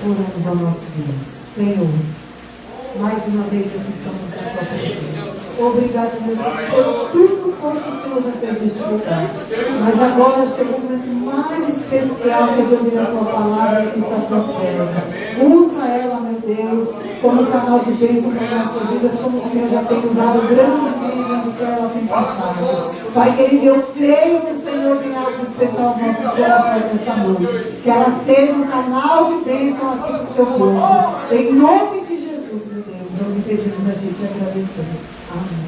Oramos ao nosso Deus. Senhor, mais uma vez aqui estamos na tua presença. Obrigado, meu Deus, por tudo quanto o Senhor já fez neste lugar. Mas agora chegou um momento mais especial que é de ouvir a tua palavra que está tua serva. Usa ela, meu Deus, como canal de bênção para nossas vidas, como o Senhor já tem usado grandemente onde que ela tem passado. Pai querido, eu creio que o Senhor tem algo especial aos nossos corações nesta noite. Que ela seja um canal de bênção aqui para o teu povo. Em nome de Jesus, meu Deus, nós lhe pedimos a ti e te agradecemos. Amém.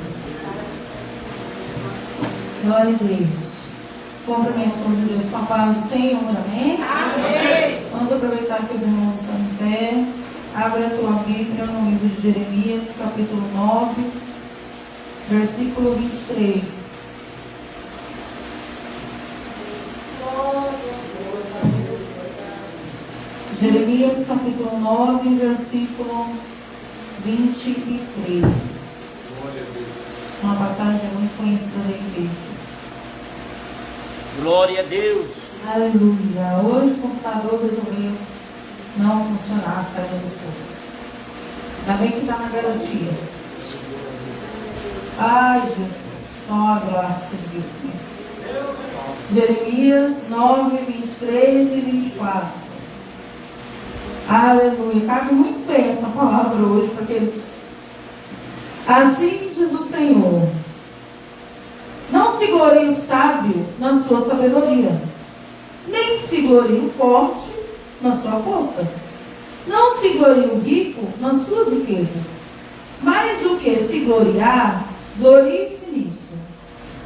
Glória a Deus. Cumprimento com Deus com a paz do Senhor. Amém? Amém. Vamos aproveitar que os irmãos estão em pé. Abra a tua Bíblia no livro de Jeremias, capítulo 9, versículo 23. Jeremias, capítulo 9, versículo 23. Uma passagem muito conhecida da igreja. Glória a Deus. Aleluia. Hoje o computador resolveu não funcionar, saiu do fogo. Ainda bem que está na garantia. Ai, Jesus. Só a graça de Deus. Jeremias 9, 23 e 24. Aleluia. Cabe muito bem essa palavra hoje, porque assim diz o Senhor: não se glorie o sábio na sua sabedoria, nem se glorie o forte na sua força. Não se glorie o rico nas suas riquezas, mas o que se gloriar, glorie-se nisso,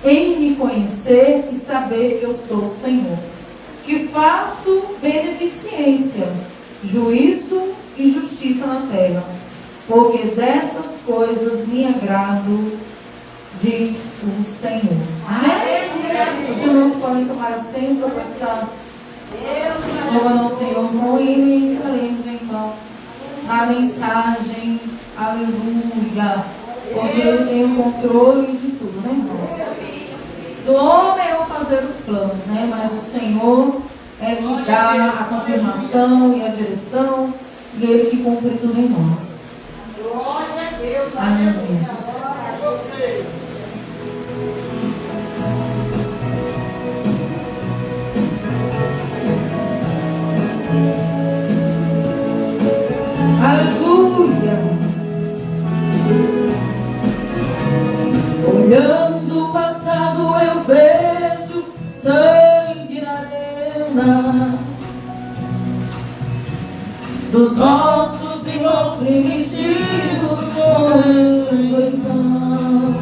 em me conhecer e saber que eu sou o Senhor, que faço beneficência, juízo e justiça na terra, porque dessas coisas me agrado, diz o Senhor. Amém? Os irmãos podem tomar assento para estar louvando ao Senhor com ele, e entraremos então na mensagem. Aleluia. Porque ele tem o controle de tudo, né, irmãos? Do homem é o fazer os planos, né? Mas o Senhor é que dá a confirmação e a direção, e ele que cumpre tudo em nós. Glória a Deus. Amém. Aleluia. Olhando o passado eu vejo sangue na arena dos nossos irmãos primitivos morrendo então.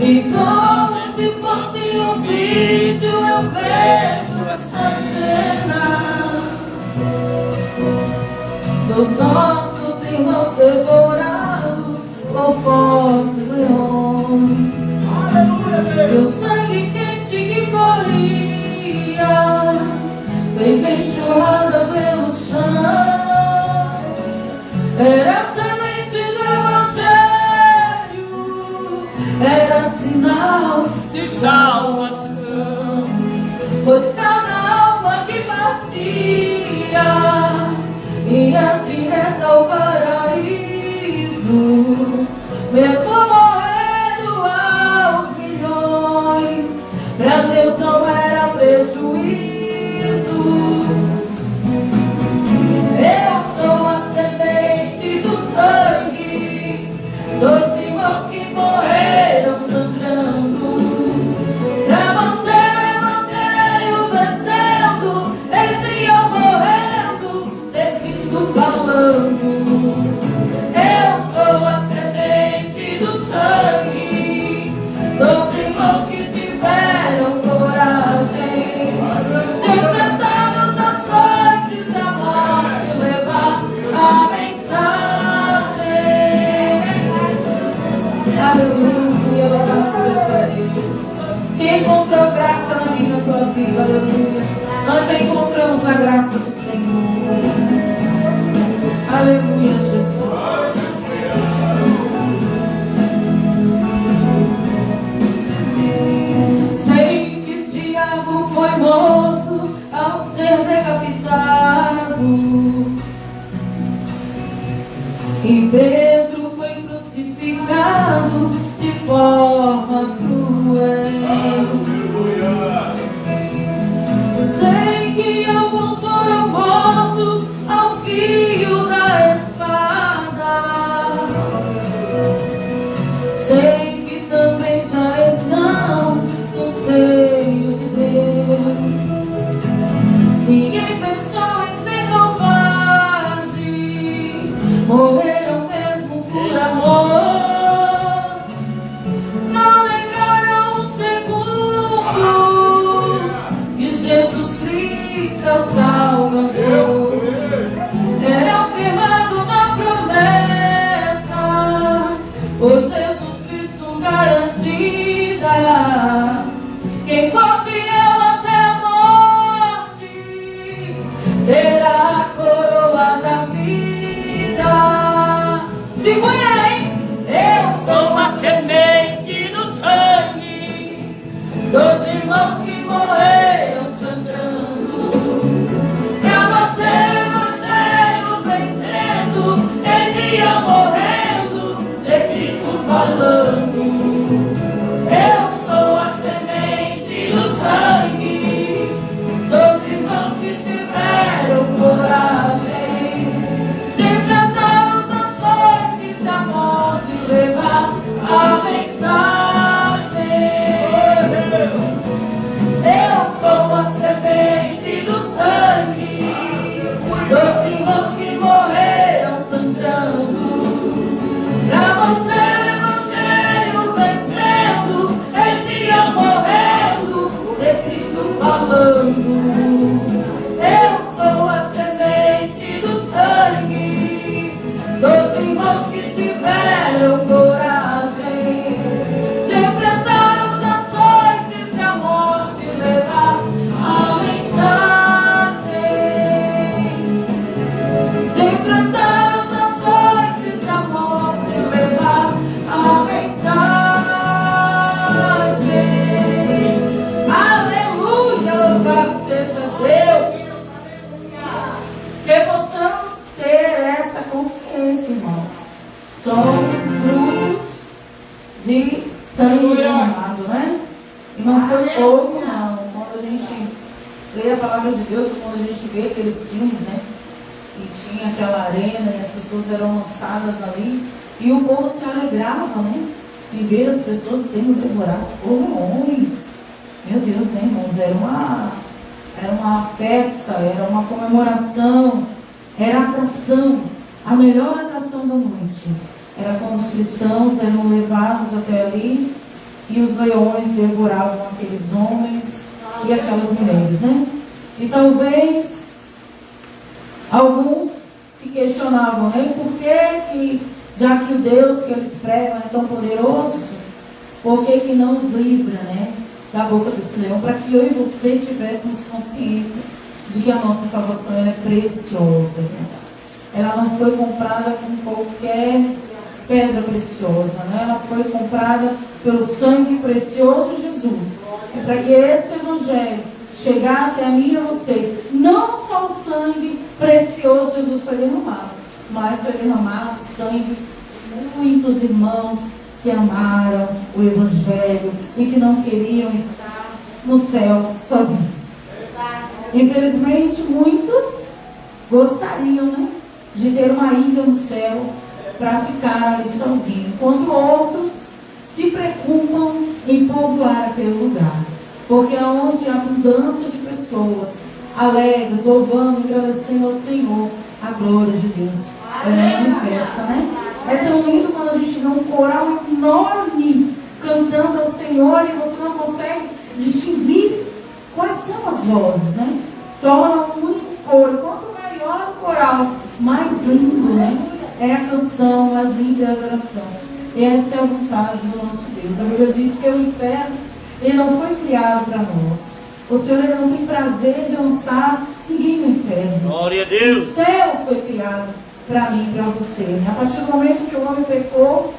E como se fosse um vídeo eu vejo essa cena dos nossos irmãos devorados por fortes leões. E o sangue quente que corria bem enxurrada pelo chão, era a semente do Evangelho, era sinal de salvação, pois cada alma que partia ia direto ao paraíso, mesmo morrendo aos milhões, pra Deus não era prejuízo. Eu sou a semente do sangue dos irmãos que morreram sangrando, pra manter o Evangelho vencendo. Eles iam morrendo, de Cristo falando. Eu sou a semente do sangue dos irmãos que tiveram coragem de enfrentar os açoites da morte, levar a mensagem. Aleluia, louvado seja Deus. Quem encontrou graça na minha, na tua vida, aleluia. Nós encontramos a graça do Senhor. Aleluia, Jesus. Quem for fiel até a morte terá a coroa da vida. Segure aí. Eu sou a semente do sangue dos irmãos que morreram sangrando pra manter o evangelho vencendo. Eles iam morrendo de Cristo falando. Eu sou a semente do sangue dos irmãos que tiveram coragem de enfrentar os açoites da morte e levar a mensagem. Eu sou a semente do sangue dos irmãos que morreram sangrando pra manter o evangelho vencendo. Eles iam morrendo de Cristo falando. Eu sou a semente do sangue dos irmãos que tiveram coragem de enfrentar os açoites e a morte e levar a mensagem. De enfrentar os açoites e a morte e levar a mensagem. Aleluia, louvado seja Deus. Que possamos ter essa consciência, irmãos. Somos frutos de sangue derramado, né? E não foi pouco, não. Quando a gente lê a palavra de Deus, quando a gente vê aqueles filmes, né? E tinha aquela arena e as pessoas eram lançadas ali. E o povo se alegrava, né? Em ver as pessoas sendo devoradas por leões. Meu Deus, né, irmãos? Era uma festa, era uma comemoração, era atração. A melhor atração da noite era quando os cristãos eram levados até ali e os leões devoravam aqueles homens e aquelas mulheres, né? E talvez alguns se questionavam, né? Por que, já que o Deus que eles pregam é tão poderoso, por que não nos livra, né, da boca desse leão, para que eu e você tivéssemos consciência de que a nossa salvação ela é preciosa, né? Ela não foi comprada com qualquer pedra preciosa, né? Ela foi comprada pelo sangue precioso de Jesus. E para que esse evangelho chegar até a mim e a você, não só o sangue precioso de Jesus foi derramado, mas foi derramado sangue de muitos irmãos que amaram o evangelho e que não queriam estar no céu sozinhos. Infelizmente, muitos gostariam, né, de ter uma ilha no céu para ficar ali sozinho, enquanto outros se preocupam em povoar aquele lugar, porque é onde há abundância de pessoas alegres, louvando, agradecendo ao Senhor a glória de Deus. É uma festa, né? É tão lindo quando a gente vê um coral enorme cantando ao Senhor e você não consegue distinguir quais são as vozes, né? Torna um único coro. Quanto maior o coral, mais lindo, né? É a canção, mais linda é a adoração. E essa é a vontade do nosso Deus. A Bíblia diz que o inferno, ele não foi criado para nós. O Senhor, ele não tem prazer de lançar ninguém no inferno. Glória a Deus. O céu foi criado para mim e para você, né? A partir do momento que o homem pecou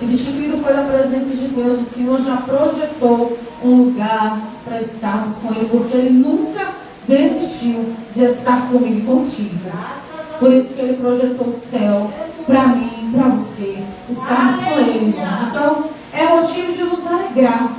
e destituído foi da presença de Deus, o Senhor já projetou um lugar para estarmos com Ele, porque Ele nunca desistiu de estar comigo e contigo. Por isso que Ele projetou o céu para mim e para você, estarmos com Ele, irmãos. Então, é motivo de nos alegrar,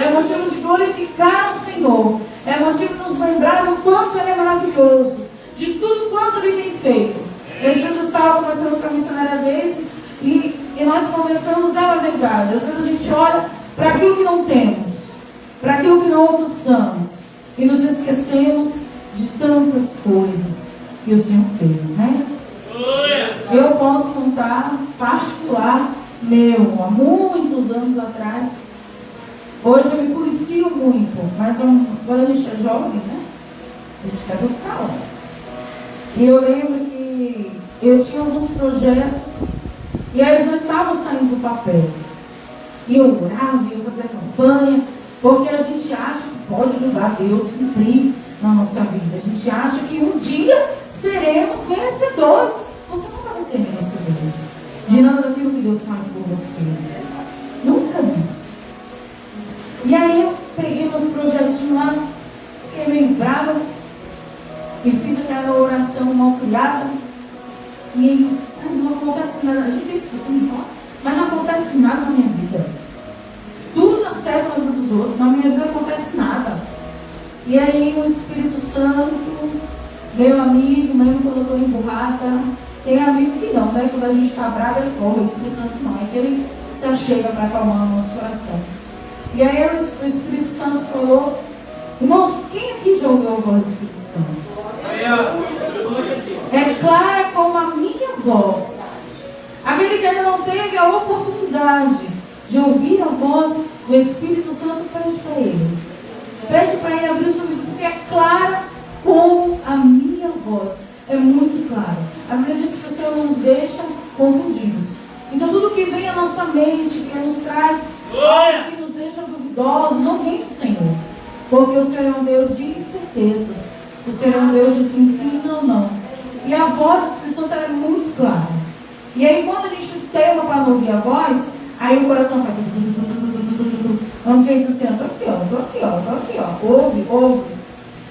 é motivo de glorificar o Senhor, é motivo de nos lembrar do quanto Ele é maravilhoso, de tudo quanto Ele tem feito. Jesus estava conversando com a missionária desse e nós conversamos a verdade. Às vezes a gente olha para aquilo que não temos, para aquilo que não alcançamos e nos esquecemos de tantas coisas que o Senhor fez, né? Eu posso contar particular meu, há muitos anos atrás. Hoje eu me policio muito, mas quando a gente é jovem, né? A gente quer tudo pra lá. E eu lembro que eu tinha alguns projetos e eles não estavam saindo do papel. E eu orava, e eu fazia campanha, porque a gente acha que pode ajudar Deus a cumprir na nossa vida. A gente acha que um dia seremos vencedores. Você nunca vai ser vencedor de nada daquilo que Deus faz por você. Nunca mais. E aí eu peguei meus projetinhos lá, fiquei meio brava e fiz aquela oração mal criada. E aí, não acontece nada. A gente fez isso, mas não acontece nada na minha vida. Tudo dá certo na vida dos outros, na minha vida não acontece nada. E aí o Espírito Santo, meu amigo, mesmo quando eu estou emburrada, tem amigo que não, né? Quando a gente está bravo, ele corre, o Espírito Santo não. É que ele se achega para acalmar o nosso coração. E aí o Espírito Santo falou, irmãos, quem aqui já ouviu a voz do Espírito Santo? É clara como a minha voz. Aquele que ainda não teve a oportunidade de ouvir a voz do Espírito Santo, pede para ele. Pede para ele abrir o seu livro, porque é clara como a minha voz. É muito claro. A Bíblia diz que o Senhor nos deixa confundidos. Então tudo que vem à nossa mente, que nos traz algo que nos deixa duvidosos, não vem do Senhor. Porque o Senhor é um Deus de incerteza. O Senhor é um Deus de sim, sim, não, não. E a voz do Espírito Santo é muito clara. E aí quando a gente tema para não ouvir a voz, aí o coração faz. Vamos que diz assim, estou aqui, ó. Ouve.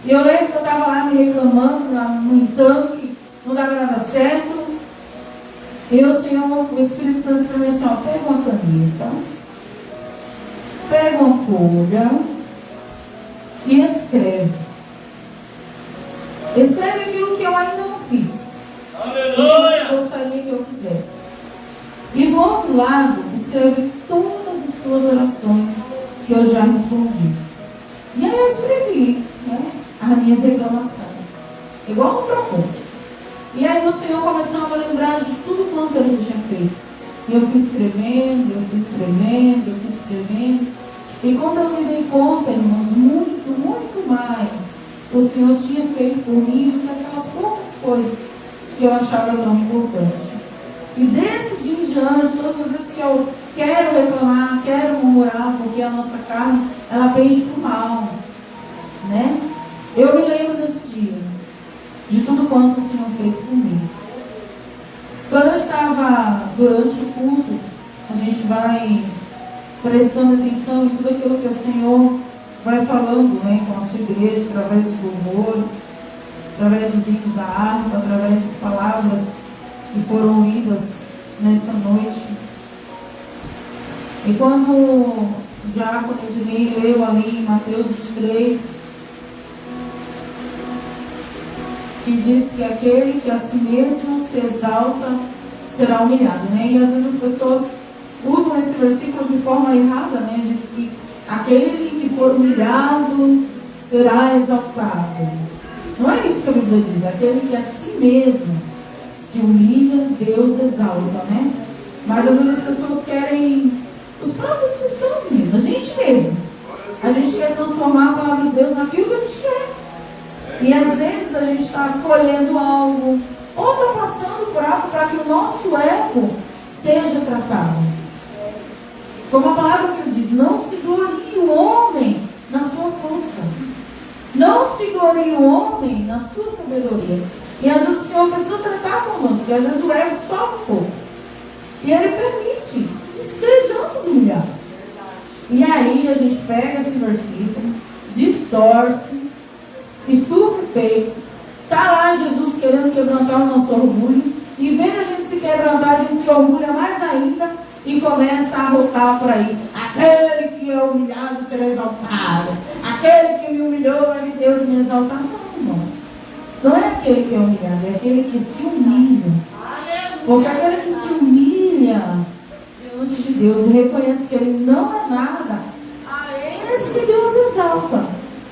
E eu lembro que eu estava lá me reclamando, lamentando que não dava nada certo. E o Senhor, o Espírito Santo para mim assim, ó, pega uma caneta, pega uma folha e escreve. Escreve aquilo que eu ainda não fiz. Aleluia! Eu gostaria que eu fizesse. E do outro lado, escreve todas as suas orações que eu já respondi. E aí eu escrevi, né, as minhas reclamações. Igual um propósito. E aí o Senhor começou a me lembrar de tudo quanto ele tinha feito. E eu fui escrevendo. E quando eu me dei conta, irmãos, muito mais o Senhor tinha feito por mim do que aquelas poucas coisas que eu achava tão importantes. E desse dia em diante, todas as vezes que eu quero reclamar, quero murmurar, porque a nossa carne, ela pende para o mal, né? Eu me lembro desse dia, de tudo quanto o Senhor fez por mim. Quando eu estava durante o culto, a gente vai prestando atenção em tudo aquilo que o Senhor vai falando, né, com a sua igreja, através dos louvores, através dos hinos da harpa, através das palavras que foram lidas nessa noite. E quando o diácono Ednei leu ali em Mateus 23, que diz que aquele que a si mesmo se exalta será humilhado, né? E às vezes as pessoas usam esse versículo de forma errada, né? Diz que aquele que for humilhado será exaltado. Não é isso que a Bíblia diz. Aquele que a si mesmo se humilha, Deus exalta, né? Mas às vezes as pessoas querem, os próprios cristãos mesmo, a gente mesmo. A gente quer transformar a palavra de Deus naquilo que a gente quer. E às vezes a gente está colhendo algo, ou está passando por algo para que o nosso ego seja tratado. Como a palavra que diz, não se glorie o homem na sua força. Não se glorie o homem na sua sabedoria. E às vezes o Senhor precisa tratar conosco, porque às vezes o ego sobe um pouco. E Ele permite que sejamos humilhados. E aí a gente pega esse versículo, distorce, estufa o peito. Está lá Jesus querendo quebrantar o nosso orgulho. E vendo a gente se quebrantar, a gente se orgulha mais ainda e começa a rotar por aí. Aquele que é humilhado será exaltado. Aquele que me humilhou vai ver Deus me exaltar. Não, irmãos. Não é aquele que é humilhado, é aquele que se humilha. Porque aquele que se humilha diante de Deus e reconhece que ele não é nada, a esse Deus exalta.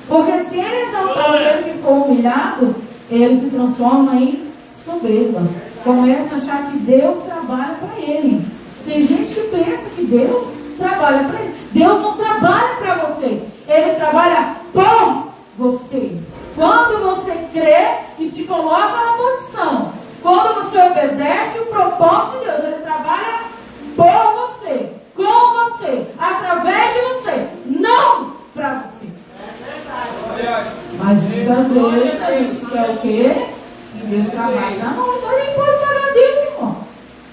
Porque se ele exaltar aquele que for humilhado, ele se transforma em soberba. Começa a achar que Deus trabalha para ele. Tem gente que pensa que Deus trabalha para ele. Deus não trabalha para você. Ele trabalha por você. Quando você crê e se coloca na posição, quando você obedece o propósito de Deus, Ele trabalha por você, com com você, através de você, não para você. Mas muitas vezes a gente quer o quê? Que Deus trabalhe na noite. Nem pode pagar Deus, irmão.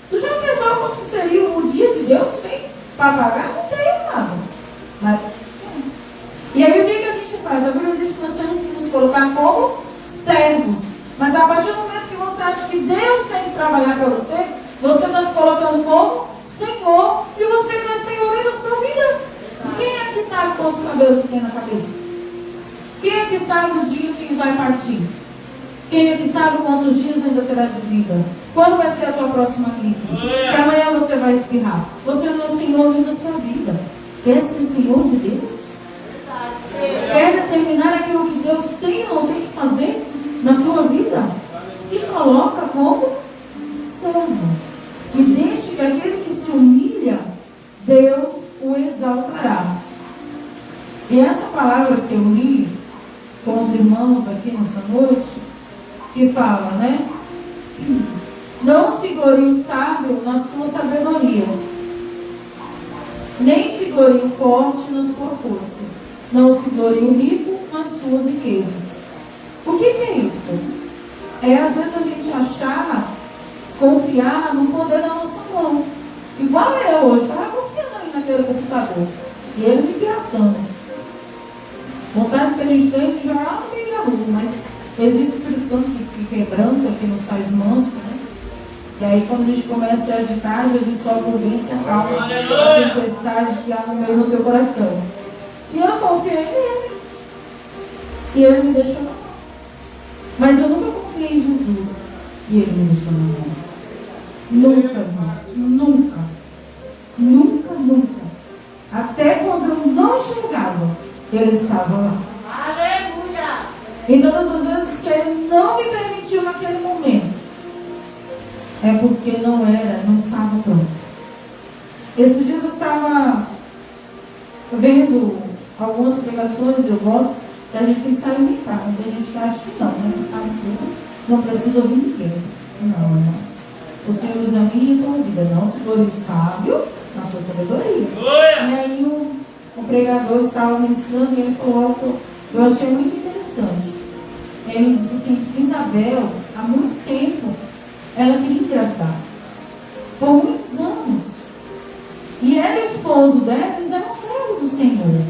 Tu já pensou quanto seria o dia de Deus? Tem para pagar? Não tem nada. Mas, e aí o que a gente faz? A Bíblia diz que nós temos que nos colocar como servos. Mas a partir do momento que você acha que Deus tem que trabalhar para você, você está se colocando como Senhor, e você não é Senhor da sua vida. Quem é que sabe quantos cabelos tem na cabeça? Quem é que sabe o dia que vai partir? Quem é que sabe quantos dias ainda terá de vida? Quando vai ser a tua próxima crise? Se amanhã você vai espirrar. Você não é Senhor nem da sua vida. Quer ser Senhor de Deus? Quer determinar aquilo que Deus tem ou não tem que fazer na tua vida? Se coloca como servo. E deixe que aquele que se humilha, Deus o exaltará. E essa palavra que eu li com os irmãos aqui nessa noite, que fala, né? Não se glorie o sábio na sua sabedoria, nem se glorie o forte na sua força, não se glorie o rico nas suas riquezas. O que é isso? É às vezes a gente achar, confiar no poder da nossa mão. Igual eu hoje, estava confiando ali naquele computador. E ele me piaçando. Vontade que a gente tem de jogar lá no meio da rua, mas existe o Espírito Santo que quebranta, que nos faz manso, né? E aí quando a gente começa a agitar, a gente sobe o vento, acalma a tempestade que há no meio do teu coração. E eu confiei nele. E ele me deixou na mão. Mas eu nunca confiei em Jesus. E ele me deixou na mão. Nunca, irmãos. Nunca. Nunca, nunca. Até quando eu não enxergava, ele estava lá. Aleluia! E todas as vezes que ele não me permitiu naquele momento, é porque não estava pronto. Esses dias eu estava vendo algumas pregações, eu gosto, que a gente tem que se alimentar. Mas tem gente que acha que não, né? Que sabe tudo, não precisa ouvir ninguém. Não, irmãos. O Senhor examina a tua vida, não se for o sábio na sua sabedoria. E aí o pregador estava ministrando e ele falou algo que eu achei muito interessante. Ele disse assim: Isabel, há muito tempo, ela queria engravidar. Por muitos anos. E ela e o esposo dela, eles eram servos do Senhor.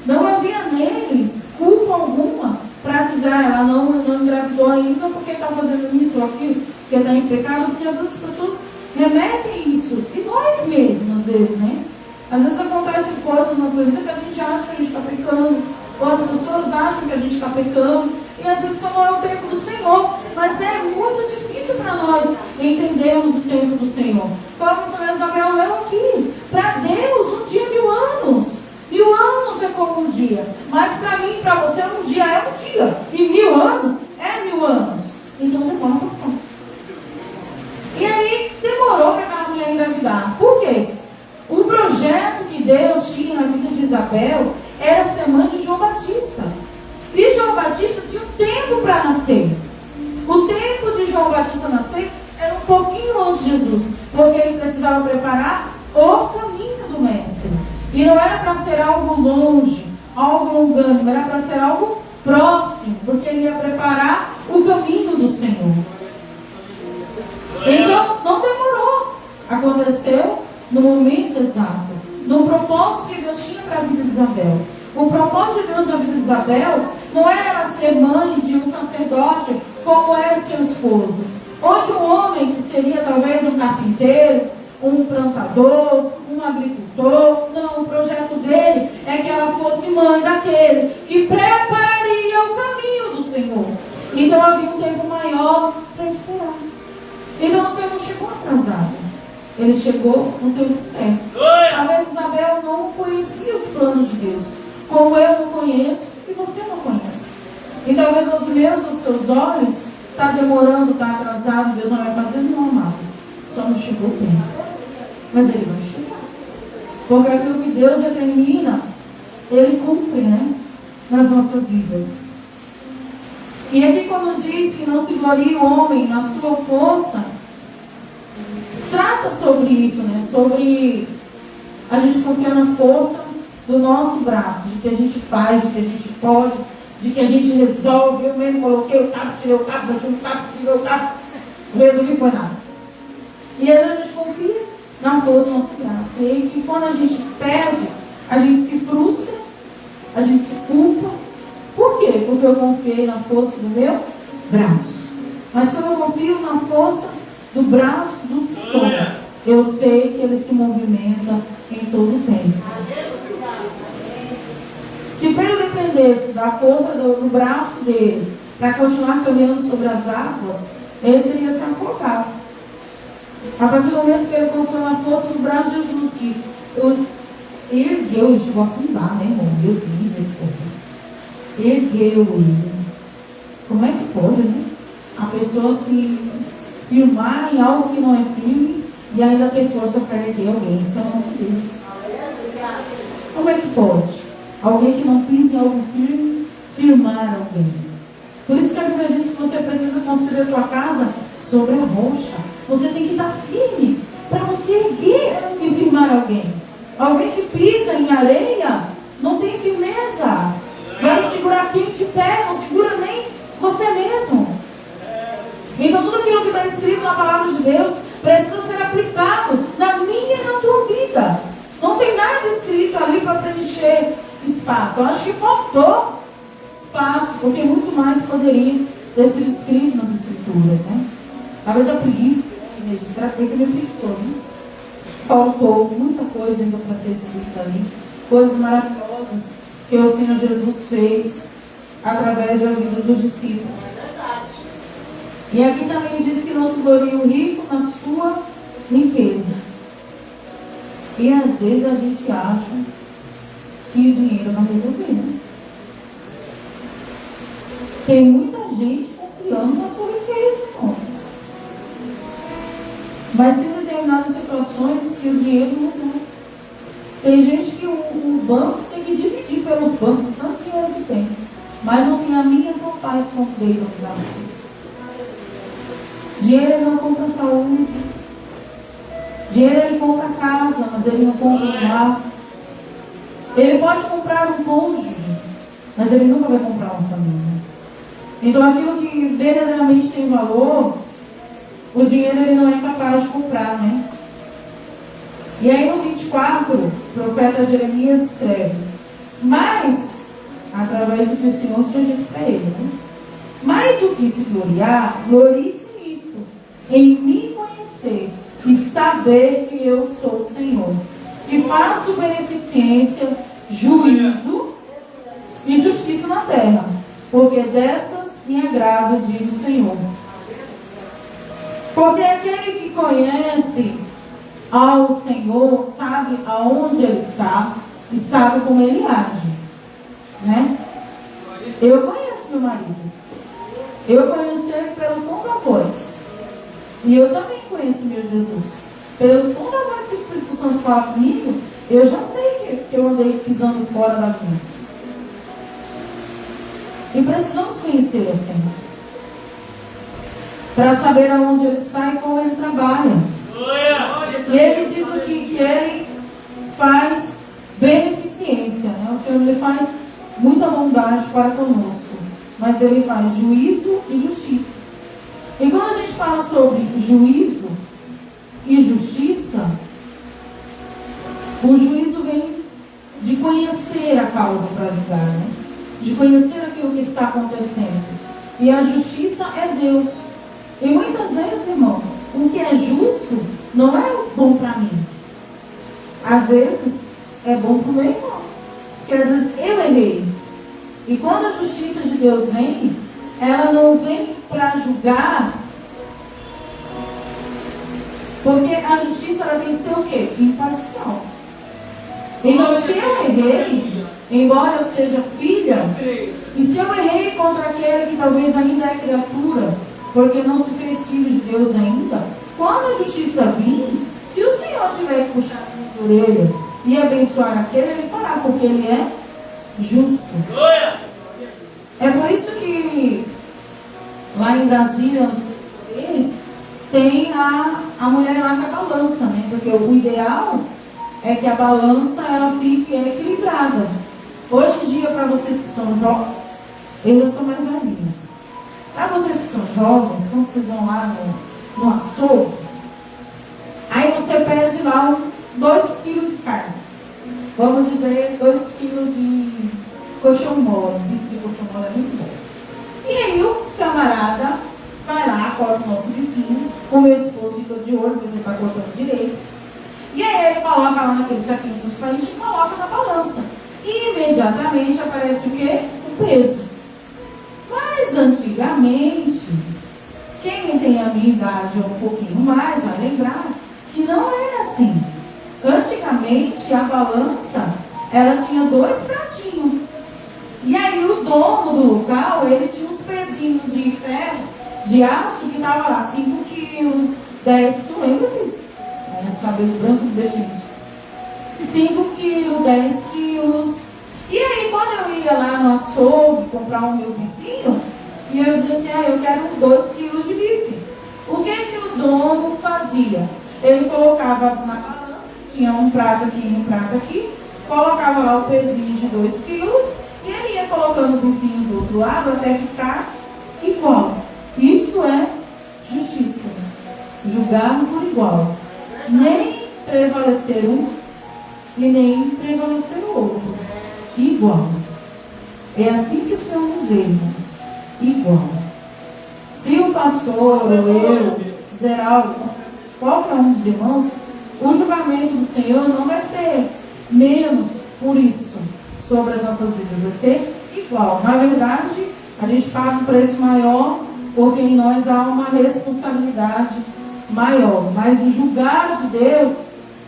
Não havia neles culpa alguma para dizer, ela não engravidou ainda porque está fazendo isso ou aquilo, porque está em pecado, porque às vezes as pessoas remetem isso. E nós mesmos, às vezes, né? Às vezes acontecem coisas na nossa vida que a gente acha que a gente está pecando, ou as pessoas acham que a gente está pecando, e às vezes só não é o tempo do Senhor. Mas é muito difícil para nós entendermos o tempo do Senhor. Como a missionária Isabel leu aqui, para Deus, um dia é 1000 anos. 1000 anos é como um dia. Mas para mim, para você, um dia é um dia. E 1000 anos é 1000 anos. Então demora a passar. E aí demorou para aquela mulher engravidar. Por quê? O projeto que Deus tinha na vida de Isabel era ser mãe de João Batista. E João Batista tinha um tempo para nascer. O tempo de João Batista nascer era um pouquinho antes de Jesus, porque ele precisava preparar o caminho do Mestre. E não era para ser algo longe, algo longânimo, era para ser algo próximo, porque ele ia preparar o caminho do Senhor. Então, não demorou. Aconteceu no momento exato, no propósito que Deus tinha para a vida de Isabel. O propósito de Deus na vida de Isabel não era ela ser mãe de um sacerdote como era o seu esposo. Hoje um homem que seria talvez um carpinteiro, um plantador, um agricultor. Não, o projeto dele é que ela fosse mãe daquele que prepararia o caminho do Senhor. Então havia um tempo maior para esperar. Então o Senhor não chegou atrasado. Ele chegou no tempo certo. Talvez Isabel não conhecia os planos de Deus, como eu não conheço e você não conhece. E talvez aos meus, aos seus olhos, está demorando, está atrasado, Deus não vai fazer, não, amado. Só não chegou bem. Mas ele vai chegar. Porque aquilo que Deus determina, ele cumpre, né? Nas nossas vidas. E aqui quando diz que não se glorie o homem na sua força, trata sobre isso, né? Sobre A gente confia na força do nosso braço, de que a gente faz, de que a gente pode, de que a gente resolve. Eu mesmo coloquei o cabo, tirei o cabo, bati o cabo, tirei o cabo, resolvi, foi nada. E às vezes a gente confia na força do nosso braço. E aí que quando a gente perde, a gente se frustra, a gente se culpa. Por quê? Porque eu confiei na força do meu braço. Mas quando eu confio na força do braço do Senhor, eu sei que Ele se movimenta em todo o tempo. Se Pedro dependesse da força do braço dele para continuar caminhando sobre as águas, ele teria se afogado. A partir do momento que ele confiou na força do braço de Jesus, que ergueu e chegou a afundar, né, irmão? Meu Deus, ergueu ele. Como é que pode, né? A pessoa se firmar em algo que não é firme e ainda ter força para erguer alguém. Isso é o nosso Deus. Como é que pode? Alguém que não pisa em algo firme, firmar alguém. Por isso que a Bíblia diz que você precisa construir a sua casa sobre a rocha. Você tem que estar firme para você erguer e firmar alguém. Alguém que pisa em areia não tem firmeza. Vai segurar quem te pega, não segura nem você mesmo. Então tudo aquilo que está escrito na palavra de Deus precisa ser aplicado na minha e na tua vida. Não tem nada escrito ali para preencher espaço. Eu acho que faltou espaço, porque muito mais poderia ter sido escrito nas escrituras, né? Talvez a preguiça de registrar, porque também preguiçou, né? Faltou muita coisa ainda para ser escrita ali. Coisas maravilhosas que o Senhor Jesus fez através da vida dos discípulos. E aqui também diz que não se glorie o rico na sua riqueza. E às vezes a gente acha que o dinheiro vai resolver, né? Tem muita gente confiando na sua riqueza, irmão. Mas tem determinadas situações que o dinheiro não resolve. Tem gente que o banco tem que dividir pelos bancos, tanto dinheiro que tem. Mas não tem a minha vontade com Deus no Brasil. Dinheiro ele não compra saúde. Dinheiro ele compra casa, mas ele não compra um lar. Ele pode comprar um cônjuge, mas ele nunca vai comprar uma família. Então aquilo que verdadeiramente tem valor, o dinheiro ele não é capaz de comprar, né? E aí no 24, o profeta Jeremias escreve: mas, através do que o Senhor tinha dito para ele, né? Mas o que se gloriar, glorie-se nisso, em me conhecer e saber que eu sou o Senhor, que faço beneficência, juízo e justiça na terra, porque dessas me agrada, diz o Senhor. Porque aquele que conhece ao Senhor sabe aonde Ele está e sabe como Ele age, né? Eu conheço meu marido. Eu conheço ele pelo tom da voz. E eu também conheço meu Jesus. Pelo tom da voz que o Espírito Santo fala comigo, eu já sei que eu andei pisando fora da vida. E precisamos conhecer o Senhor, para saber aonde Ele está e como Ele trabalha. E Ele diz aqui que Ele faz beneficência, né? O Senhor Ele faz muita bondade para conosco, mas Ele faz juízo e justiça. E quando a gente fala sobre juízo e justiça, o juízo vem de conhecer a causa para julgar, né? De conhecer aquilo que está acontecendo. E a justiça é Deus. E muitas vezes, irmão, o que é justo não é bom para mim. Às vezes é bom para o meu irmão. Porque às vezes eu errei. E quando a justiça de Deus vem, ela não vem para julgar. Porque a justiça ela tem que ser o quê? Imparcial. Então se eu errei, embora eu seja filha, e se eu errei contra aquele que talvez ainda é criatura, porque não se fez filho de Deus ainda, quando a justiça vir, se o Senhor tiver que puxar a orelha e abençoar aquele, Ele fará, porque Ele é justo. É por isso que lá em Brasília, nos poderes, tem a mulher lá com a balança, né? Porque o ideal é que a balança ela fique equilibrada. Hoje em dia, para vocês que são jovens, eu já sou mais velhinha. Para vocês que são jovens, quando vocês vão lá no açougue, aí você pede lá 2 quilos de carne. Vamos dizer, 2 quilos de coxão mole. Bife de coxão mole é muito bom. E aí o camarada vai lá, corta o nosso bifinho, o meu esposo fica de olho, porque ele está cortando direito. E aí ele coloca lá naquele saquinho transparente e coloca na balança. E imediatamente aparece o quê? O peso. Mas antigamente, quem tem a minha idade ou um pouquinho mais vai lembrar que não era assim. Antigamente a balança ela tinha 2 pratinhos. E aí o dono do local, ele tinha uns pezinhos de ferro, de aço, que estava lá 5 quilos, 10, tu lembra disso? É, cabelo branco da gente. 5 quilos, 10 quilos. E aí quando eu ia lá no açougue comprar o meu bifinho, e eu dizia assim, eu quero 2 quilos de bife. O que o dono fazia? Ele colocava na balança, tinha um prato aqui e um prato aqui, colocava lá o pezinho de 2 quilos, e ele ia colocando o bifinho do outro lado até ficar igual. Isso é justiça. Julgar por igual. Nem prevalecer um e nem prevalecer o outro. Igual. É assim que o Senhor nos vê, irmãos. Igual. Se o pastor ou eu fizer algo, qualquer um dos irmãos, o julgamento do Senhor não vai ser menos por isso sobre as nossas vidas, vai ser igual. Na verdade, a gente paga um preço maior porque em nós há uma responsabilidade maior. Mas o julgar de Deus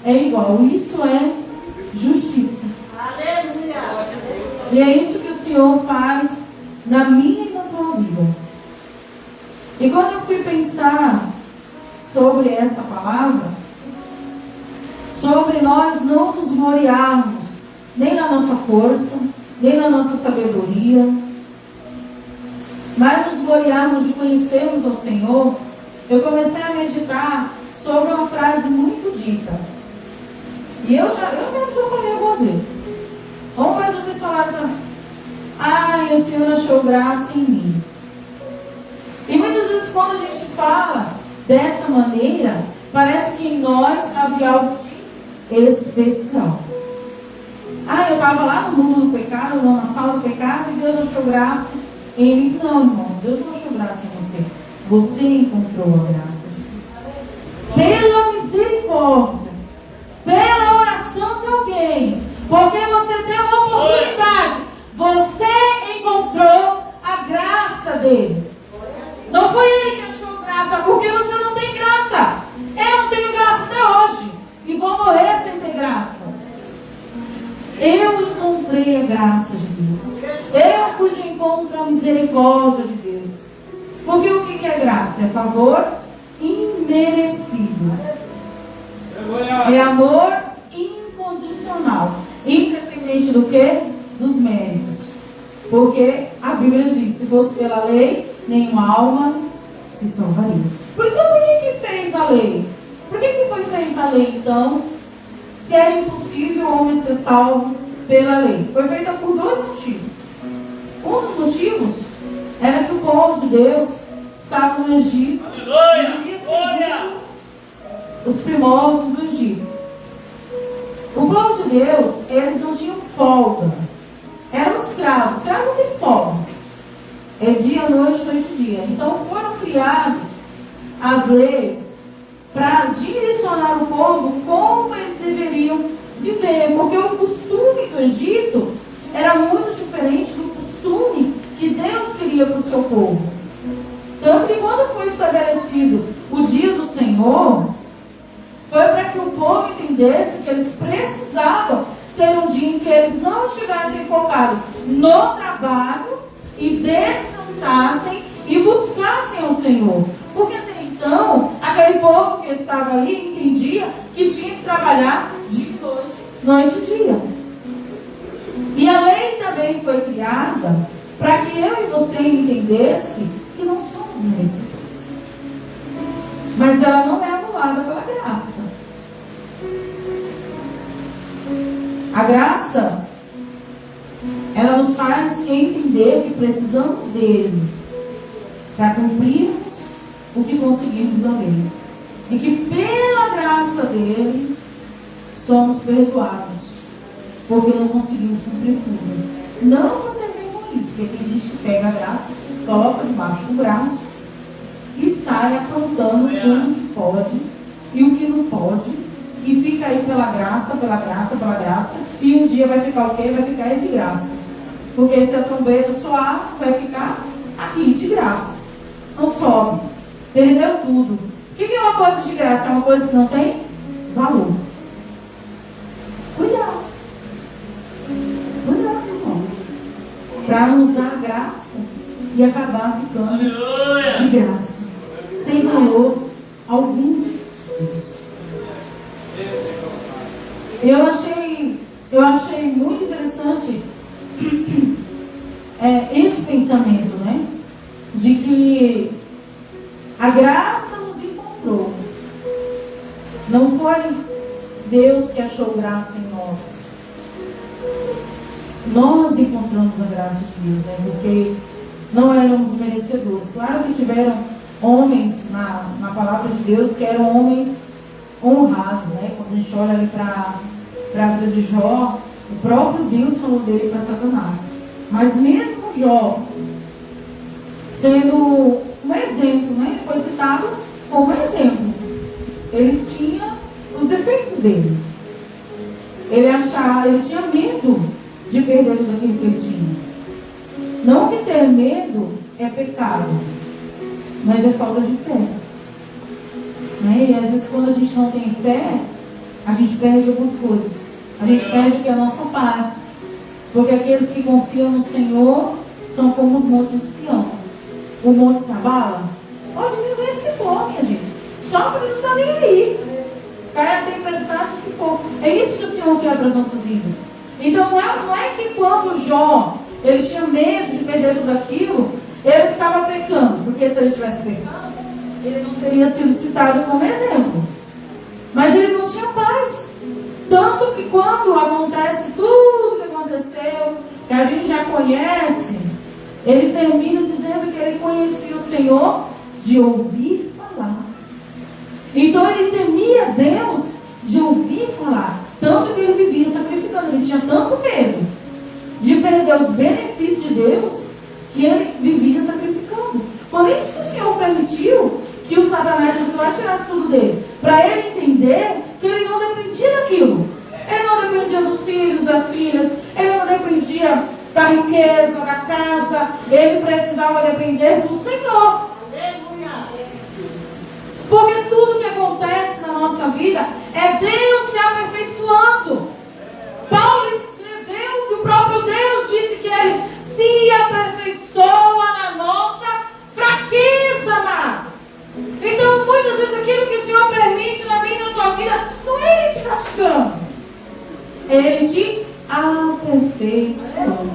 é igual. Isso é justiça. Aleluia. E é isso que o Senhor faz na minha e na tua vida. E quando eu fui pensar sobre essa palavra, sobre nós não nos gloriarmos nem na nossa força, nem na nossa sabedoria, mas nos gloriarmos de conhecermos ao Senhor, eu comecei a meditar sobre uma frase muito dita. E eu mesmo já falei algumas vezes. Vamos ver se vocês falaram para mim. Ai, o Senhor achou graça em mim. E muitas vezes quando a gente fala dessa maneira, parece que em nós havia algo especial. Eu estava lá no mundo do pecado, na sala do pecado, e Deus achou graça em mim. Não, irmãos, Deus não achou graça em você. Você encontrou a graça de Deus. Pela misericórdia, pela oração de alguém, porque você deu a oportunidade, você encontrou a graça dele. Não foi ele que achou graça, porque você não tem graça. Eu não tenho graça até hoje. E vou morrer sem ter graça. Eu encontrei a graça de Deus. Eu fui de encontro à misericórdia de Deus. Porque o que é graça? É favor imerecido. É amor incondicional. Independente do que? Dos méritos. Porque a Bíblia diz, se fosse pela lei, nenhuma alma se salvaria. Então por que fez a lei? Por que foi feita a lei então? Se era impossível o homem ser salvo pela lei. Foi feita por 2 motivos. Um dos motivos era que o povo de Deus estava no Egito e vivia segundo os primórdios do Egito. O povo de Deus, eles não tinham folga. Eram escravos. Escravo não tem folga. É dia, noite, dia. Então foram criados as leis para direcionar o povo como eles deveriam viver. Porque o costume do Egito era muito diferente do costume que Deus queria para o seu povo. Tanto que quando foi estabelecido o dia do Senhor, foi para que o povo entendesse que eles precisavam ter um dia em que eles não estivessem focados no trabalho e descansassem e buscassem ao Senhor. Porque até então, aquele povo que estava ali entendia que tinha que trabalhar dia e noite, noite e dia. E a lei também foi criada para que eu e você entendesse que não somos merecedores. Mas ela não é anulada pela graça. A graça, ela nos faz entender que precisamos dele para cumprirmos o que conseguimos da lei. E que pela graça dele somos perdoados, porque não conseguimos cumprir tudo. Não você vem com isso, porque tem gente que pega a graça, coloca debaixo do braço e sai aprontando tudo que pode e o que não pode, e fica aí pela graça, e um dia vai ficar o quê? Vai ficar aí de graça. Porque se a trombeta soar, vai ficar aqui de graça. Não sobe. Perdeu tudo. O que é uma coisa de graça? É uma coisa que não tem valor. Cuidado. Cuidado, irmão. Para não usar a graça e acabar ficando de graça. Sem valor algum. Eu achei muito interessante esse pensamento, né? De que a graça nos encontrou. Não foi Deus que achou graça em nós. Nós encontramos a graça de Deus, né? Porque não éramos merecedores. Claro que tiveram homens na palavra de Deus que eram homens honrados, né? Quando a gente olha ali para a vida de Jó, o próprio Deus falou dele para Satanás. Mas mesmo Jó, sendo um exemplo, né? Foi citado como exemplo. Ele tinha os defeitos dele. Ele tinha medo de perder tudo aquilo que ele tinha. Não que ter medo é pecado, mas é falta de fé. Né? E às vezes quando a gente não tem fé, a gente perde algumas coisas. A gente perde o que é a nossa paz. Porque aqueles que confiam no Senhor são como os montes de Sião. O monte se abala, pode vir o vento que for, minha gente. Só que ele não está nem aí. Cai a tempestade que for. É isso que o Senhor quer para as nossas vidas. Então não é que quando Jó ele tinha medo de perder tudo aquilo, ele estava pecando. Porque se ele estivesse pecando, ele não teria sido citado como exemplo. Mas ele não tinha paz. Tanto que quando acontece tudo que aconteceu, que a gente já conhece, ele termina dizendo que ele conhecia o Senhor de ouvir falar. Então ele temia Deus de ouvir falar. Tanto que ele vivia sacrificando. Ele tinha tanto medo de perder os benefícios de Deus que ele vivia sacrificando. Por isso que o Senhor permitiu que o Satanás tirasse tudo dele. Para ele entender que ele não dependia daquilo. Ele não dependia dos filhos, das filhas. Ele não dependia da riqueza, da casa. Ele precisava depender do Senhor. Porque tudo que acontece na nossa vida é Deus se aperfeiçoando. Paulo escreveu que o próprio Deus disse que ele se aperfeiçoa na nossa fraqueza, amado. Então, muitas vezes aquilo que o Senhor permite na minha e na tua vida, não é Ele te castigando, é Ele te aperfeiçoando.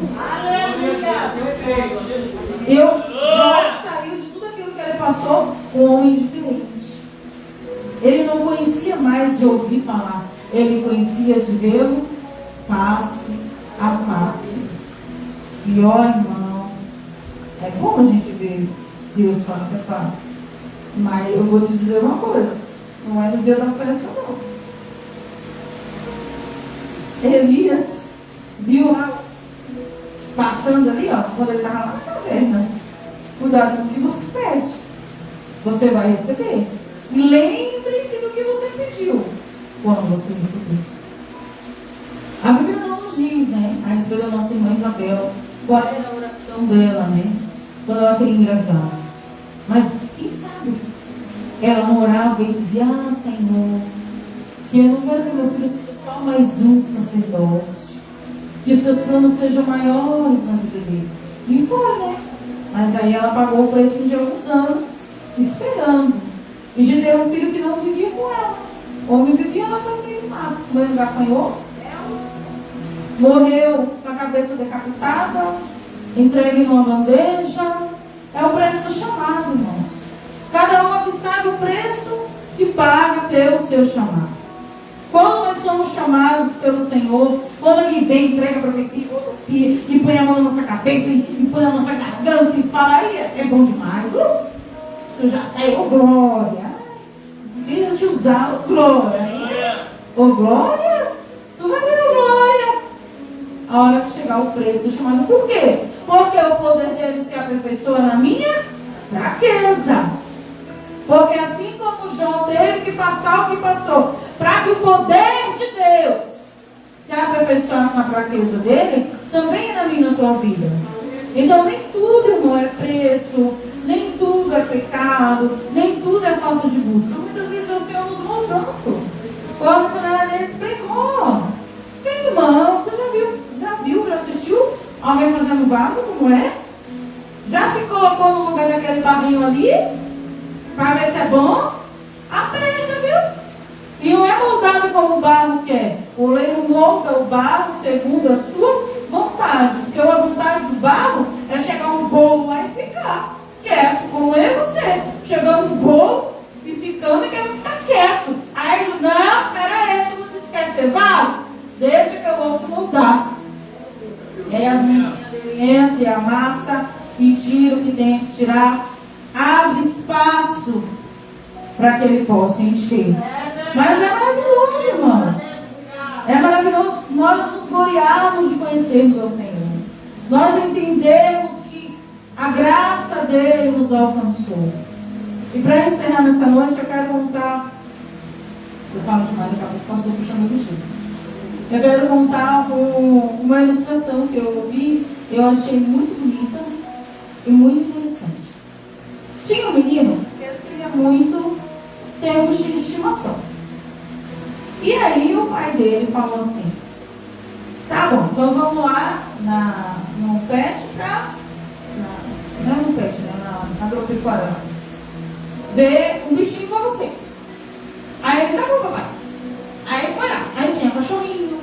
Já saiu de tudo aquilo que ele passou um homem diferente. Ele não conhecia mais de ouvir falar, ele conhecia de vê-lo face a face. E ó, irmão, é bom a gente ver Deus face a face. Mas eu vou te dizer uma coisa, não é no dia da festa não. Elias viu lá, passando ali, ó, quando ele estava lá na caverna. Cuidado com o que você pede, você vai receber. E lembre-se do que você pediu quando você receber. A Bíblia não nos diz, né, a respeito da nossa irmã Isabel, qual era a oração dela, né, quando ela queria engravidar. Mas quem sabe ela não orava e dizia: ah, Senhor, que eu não quero que meu filho seja só mais um sacerdote, que os teus planos sejam maiores na vida dele. E foi, né? Mas aí ela pagou o preço de alguns anos esperando. E já teve um filho que não vivia com ela. O homem vivia lá no meio do mato. Como ele gafanhou, morreu com a cabeça decapitada, entregue numa bandeja. É o preço do chamado, irmãos. Cada um aqui sabe o preço que paga pelo seu chamado. Quando nós somos chamados pelo Senhor, quando Ele vem, entrega a profecia, e põe a mão na nossa cabeça, e põe a nossa garganta, e fala, aí é bom demais. Tu já saiu, glória. Deus te usar, glória. Glória? Tu vai ver glória. A hora que chegar o preço do chamado. Por quê? Porque o poder dele se aperfeiçoa na minha fraqueza. Porque assim como João teve que passar o que passou, para que o poder de Deus se aperfeiçoasse na fraqueza dele, também é na minha e na tua vida. Então nem tudo, irmão, é preço, nem tudo é pecado, nem tudo é falta de busca. Muitas vezes é o Senhor nos mostrando. Como a missionária deles pregou. Tem irmão, você já assistiu alguém fazendo vaso, como é? Já se colocou no lugar daquele barrinho ali? Para ver se é bom? Aprenda, viu? E não é moldado como o barro quer. O leiro molda o barro segundo a sua vontade. Porque a vontade do barro é chegar um bolo lá e ficar quieto, como eu e você. Chegando um bolo e ficando e querendo ficar quieto. Aí ele diz, não, peraí, tu não disse que quer ser vaso? Deixa que eu vou te moldar. E aí as meninas entram e amassa e tira o que tem que tirar. Abre espaço para que ele possa encher. Mas é maravilhoso, irmãos. É maravilhoso nós nos gloriarmos de conhecermos ao Senhor. Nós entendemos que a graça dele nos alcançou. E para encerrar nessa noite, eu quero contar. Eu falo demais, daqui a pouco o pastor puxando o vestido. Eu quero contar uma ilustração que eu ouvi, eu achei muito bonita e muito interessante. Tinha um menino que ele queria muito ter um bichinho de estimação. E aí o pai dele falou assim, tá bom, então vamos lá no pet não é no pet, né, na agropecuária, ver um bichinho pra você. Aí ele, tá bom, papai. Aí foi lá, aí tinha cachorrinho,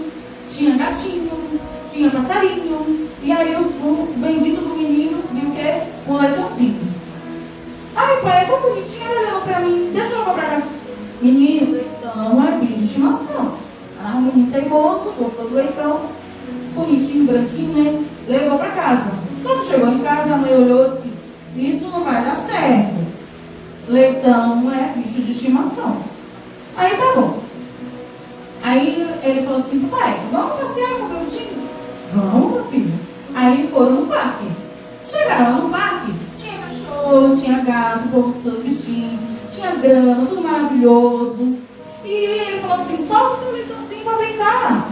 tinha gatinho, tinha passarinho, e aí o bendito do menino viu o quê? Um leitãozinho. Ai, pai, é tão bonitinho, ele olhou pra mim, deixa eu comprar cá. Menino, leitão é bicho de estimação. Ah, o menino teimoso, gostou do leitão, bonitinho, branquinho, né? Levou pra casa. Quando chegou em casa, a mãe olhou e disse, isso não vai dar certo. Leitão é bicho de estimação. Aí tá bom. Aí ele falou assim, pai, vamos passear com o meu bichinho? Vamos, meu filho. Aí foram no parque. Chegaram lá no parque, tinha cachorro, tinha gato, povo com seus bichinhos, tinha grama, tudo maravilhoso. E ele falou assim, solta o teu leitãozinho pra brincar.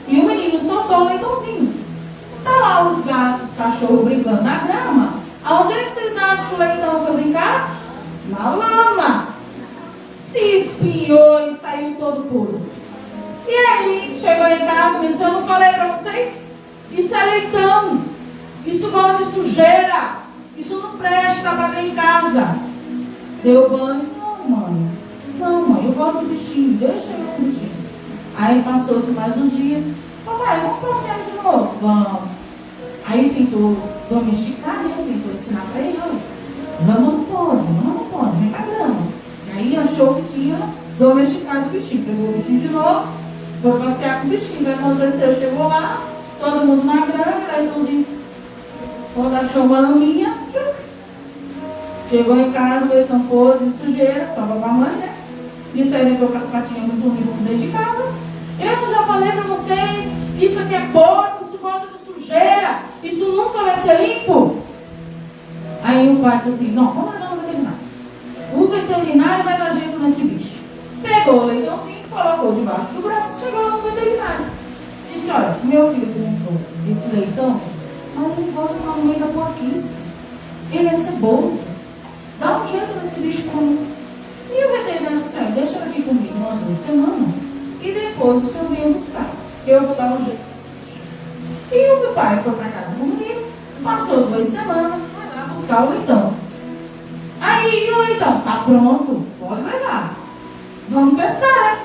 E o menino soltou o leitãozinho. Tá lá os gatos, os cachorros brincando na grama. Aonde é que vocês acham que o leitão foi brincar? Na lama. Se espinhou e saiu todo puro. E aí, chegou em casa e disse, eu não falei pra vocês? Isso é leitão. Isso gosta de sujeira. Isso não presta pra ter em casa. Deu banho. Não, mãe, eu gosto do bichinho. Deixa eu com o bichinho. Aí passou-se mais uns dias. Papai, vamos passear de novo? Vamos. Aí tentou domesticar, né? Tentou ensinar pra ele. Vamos, não pode. Vem pra grama. E aí achou que tinha domesticado o bichinho. Pegou o bichinho de novo. Foi passear com o bichinho. Aí quando desceu, chegou lá. Todo mundo na grama. Aí quando achou uma laminha, chegou em casa, veio tampou de sujeira, só pra mãe, né? Disse aí, lembrou com as patinhas muito limpas dentro de casa. Eu já falei pra vocês, isso aqui é porco, isso gosta de sujeira, isso nunca vai ser limpo. Aí o pai disse assim, não, vamos levar no veterinário. O veterinário vai dar jeito nesse bicho. Pegou o leitãozinho, colocou debaixo do braço, chegou lá no veterinário. Disse, olha, meu filho comprou esse leitão, mas ele gosta de uma comida porquice. Ele é ceboso. Dá um jeito nesse bicho pra mim. E o veterinário disse, deixa ele aqui comigo umas 2 semanas. E depois o senhor vem buscar. Eu vou dar um jeito. E o meu pai foi pra casa com o menino. Passou 2 semanas. Vai lá buscar o leitão. Aí o leitão, tá pronto. Pode levar. Vamos testar, né?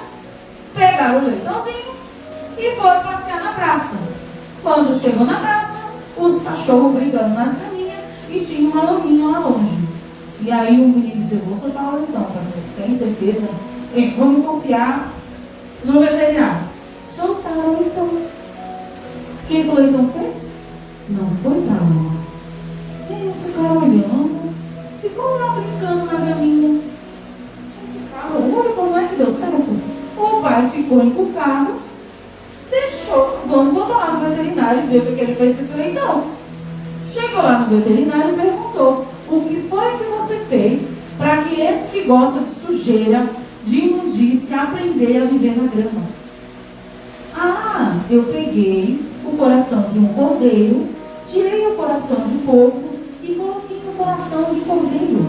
Pegaram o leitãozinho e foram passear na praça. Quando chegou na praça, os cachorros brigando nas graminhas e tinha uma laminha lá longe. E aí o menino disse, eu vou soltar o leitão, tem certeza? Vamos confiar. no veterinário. Soltaram o leitão. O que o leitão fez? Não foi pra lá. E aí eles ficaram olhando, ficou lá brincando na galinha. Olha como é que deu certo. O pai ficou encucado, deixou, vamos botar lá no veterinário e ver o que ele fez com esse leitão. Chegou lá no veterinário e perguntou: o que foi que você fez para que esse que gosta de sujeira, de imundícia, aprender a viver na grama? Ah, eu peguei o coração de um cordeiro, tirei o coração de porco e coloquei no coração de cordeiro.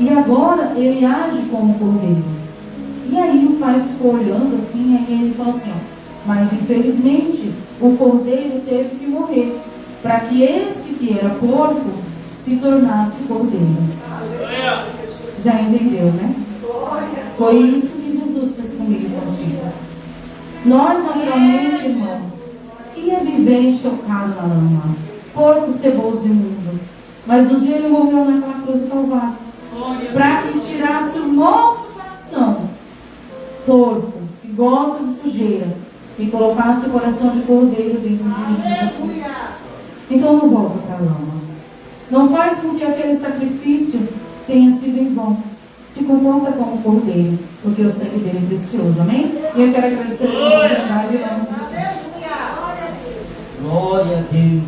E agora ele age como cordeiro. E aí o pai ficou olhando assim, e ele falou assim: ó, mas infelizmente o cordeiro teve que morrer, para que esse que era porco se tornasse cordeiro. Já entendeu, né? Foi isso que Jesus fez comigo e contigo. Nós, naturalmente, irmãos, ia viver chocado na lama, porco, ceboso e imundo. Mas um dia ele morreu naquela cruz do Calvário, para que tirasse o nosso coração, porco, que gosta de sujeira, e colocasse o coração de cordeiro dentro de mim. Então não volta para a lama. Não faz com que aquele sacrifício tenha sido em vão. Se comporta como cordeiro, porque o sangue dele é precioso. Amém? E eu quero agradecer a oportunidade. Aleluia. Glória a Deus.